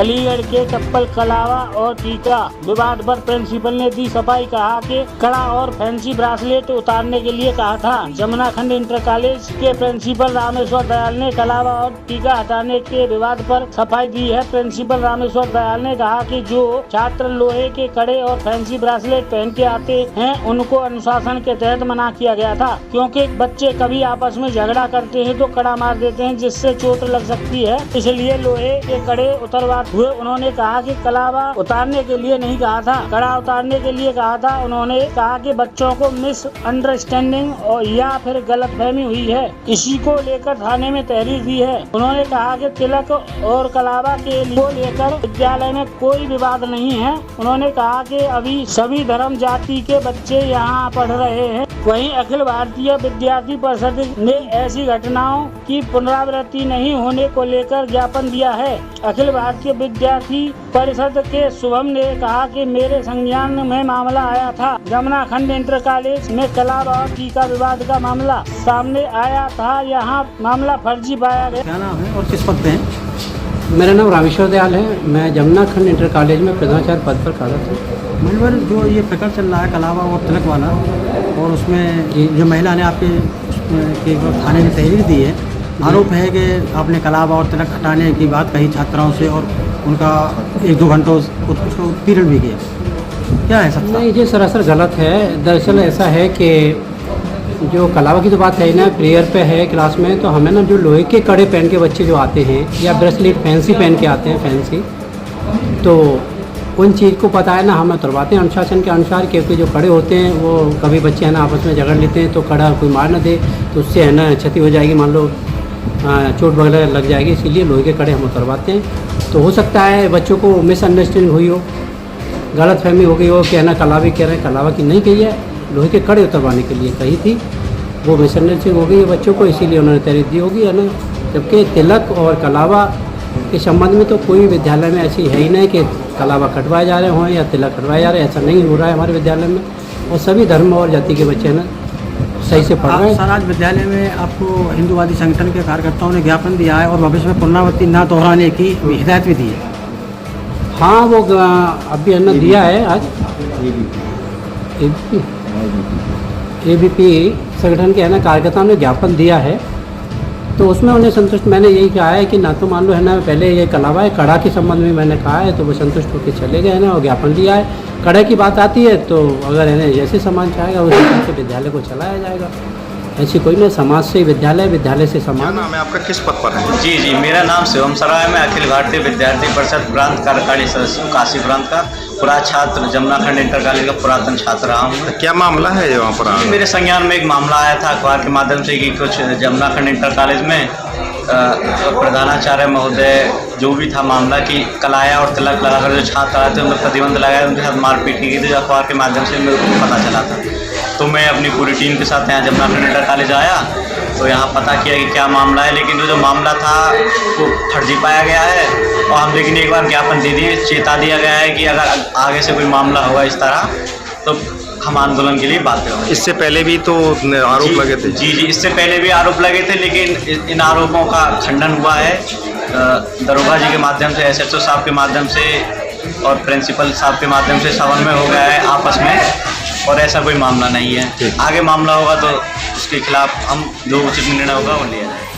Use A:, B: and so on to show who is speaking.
A: अलीगढ़ के चप्पल कलावा और टीका विवाद पर प्रिंसिपल ने दी सफाई। कहा कि कड़ा और फैंसी ब्रासलेट उतारने के लिए कहा था। जमुना खंड इंटर कॉलेज के प्रिंसिपल रामेश्वर दयाल ने कलावा और टीका हटाने के विवाद पर सफाई दी है। प्रिंसिपल रामेश्वर दयाल ने कहा कि जो छात्र लोहे के कड़े और फैंसी ब्रासलेट पहन के आते हैं उनको अनुशासन के तहत मना किया गया था, क्योंकि बच्चे कभी आपस में झगड़ा करते हैं तो कड़ा मार देते हैं जिससे चोट लग सकती है, इसलिए लोहे के कड़े उतरवा हुए। उन्होंने कहा कि कलावा उतारने के लिए नहीं कहा था, कड़ा उतारने के लिए कहा था। उन्होंने कहा कि बच्चों को मिस अंडरस्टैंडिंग और या फिर गलतफहमी हुई है, इसी को लेकर थाने में तहरीर दी है। उन्होंने कहा कि तिलक और कलावा के लिए लेकर विद्यालय में कोई विवाद नहीं है। उन्होंने कहा कि अभी सभी धर्म जाति के बच्चे यहाँ पढ़ रहे हैं। वहीं अखिल भारतीय विद्यार्थी परिषद ने ऐसी घटनाओं की पुनरावृत्ति नहीं होने को लेकर ज्ञापन दिया है। अखिल भारतीय विद्यार्थी परिषद के शुभम ने कहा कि मेरे संज्ञान में मामला आया था। जमुना खंड इंटर कॉलेज में कलावा और टीका विवाद का मामला सामने आया था। यहाँ मामला फर्जी पाया गया।
B: क्या नाम है और किस पद पे हैं?
C: मेरा नाम रामेश्वर दयाल है। मैं जमुना खंड इंटर कॉलेज में प्रधानाचार्य पद पर कार्यरत हूँ।
B: मनोहर, जो ये प्रकरण चल रहा है कलावा और तिलक वाला, और उसमें जो महिला ने आपके थाने में तहरीर दी है, आरोप है कि आपने कलावा और तिलक हटाने की बात कही छात्राओं से और उनका 1-2 घंटों उसको उत्पीड़न भी किया। क्या है सब?
C: नहीं, ये सरासर गलत है। दरअसल ऐसा है कि जो कलावा की तो बात है ना, प्रेयर पे है क्लास में, तो हमें ना जो लोहे के कड़े पहन के बच्चे जो आते हैं या ब्रेसलेट फैंसी पहन के आते हैं फैंसी, तो उन चीज़ को पता है ना, हम उतरवाते हैं अनुशासन के अनुसार, क्योंकि जो कड़े होते हैं वो कभी बच्चे है ना आपस में झगड़ लेते हैं तो कड़ा कोई मार न दे तो उससे है ना क्षति हो जाएगी, मान लो चोट वगैरह लग जाएगी, इसीलिए लोहे के कड़े हम उतरवाते हैं। तो हो सकता है बच्चों को मिसअंडरस्टैंडिंग हुई हो, गलतफहमी हो गई हो कि है ना कलावी कह रहे हैं, कलावा की नहीं कही है, लोहे के कड़े उतरवाने के लिए कही थी, वो मिसअंडरस्टैंडिंग हो गई है बच्चों को, इसीलिए उन्होंने तहरीर दी होगी, है ना। जबकि तिलक और कलावा के संबंध में तो कोई विद्यालय में ऐसी है ही नहीं कि कलावा कटवाए जा रहे हों या तिलक कटवाए जा रहे हैं, ऐसा नहीं हो रहा है हमारे विद्यालय में। और सभी धर्म और जाति के बच्चे हैं ना सही से पढ़ रहे हैं।
B: सर, आज विद्यालय में आपको हिंदूवादी संगठन के कार्यकर्ताओं ने ज्ञापन दिया है और भविष्य में पुनरावृत्ति न दोहराने की हिदायत भी दी है।
C: हाँ, वो अभी है ना दिया है आज ABP संगठन के है ना कार्यकर्ताओं ने ज्ञापन दिया है, तो उसमें उन्हें संतुष्ट, मैंने यही कहा है कि ना तो मान लो है ना पहले ये कलावा है कड़ा के संबंध में मैंने कहा है, तो वो संतुष्ट होकर चले गए ना और ज्ञापन दिया है। कड़े की बात आती है तो अगर है ना जैसे समाज चाहेगा उस हिसाब से विद्यालय को चलाया जाएगा, ऐसी कोई ना, समाज से विद्यालय, विद्यालय से समाज।
D: क्या नाम है आपका, किस पद पर है?
E: जी, मेरा नाम शिवम सराय है। मैं अखिल भारतीय विद्यार्थी परिषद प्रांत कार्यकारी सदस्य हूँ, काशी प्रांत का पूरा छात्र, जमुना खंड इंटर कॉलेज का पुरातन छात्र रहा हूँ।
D: क्या मामला है वहाँ पर?
E: मेरे संज्ञान में एक मामला आया था अखबार के माध्यम से कि कुछ जमुना खंड इंटर कॉलेज में प्रधानाचार्य महोदय जो भी था मामला कि कलाया और तिलक लगाकर जो छात्र आए थे उनमें प्रतिबंध लगाया, उनके साथ मारपीट की गई थी, जो अखबार के माध्यम से मेरे को पता चला था। तो मैं अपनी पूरी टीम के साथ यहाँ जमुना खंड इंटर कॉलेज आया तो यहाँ पता किया कि क्या मामला है, लेकिन जो मामला था वो फर्जी पाया गया है और हम लेकिन एक बार ज्ञापन दे दिए, चेता दिया गया है कि अगर आगे से कोई मामला हुआ इस तरह तो हम आंदोलन के लिए बाध्य होंगे।
D: इससे पहले भी तो आरोप लगे थे? जी,
E: इससे पहले भी आरोप लगे थे, लेकिन इन आरोपों का खंडन हुआ है दरोगा जी के माध्यम से, SHO साहब के माध्यम से और प्रिंसिपल साहब के माध्यम से समन्वय हो गया है आपस में, और ऐसा कोई मामला नहीं है। आगे मामला होगा तो उसके खिलाफ हम जो उचित निर्णय होगा वो लिया जाएगा।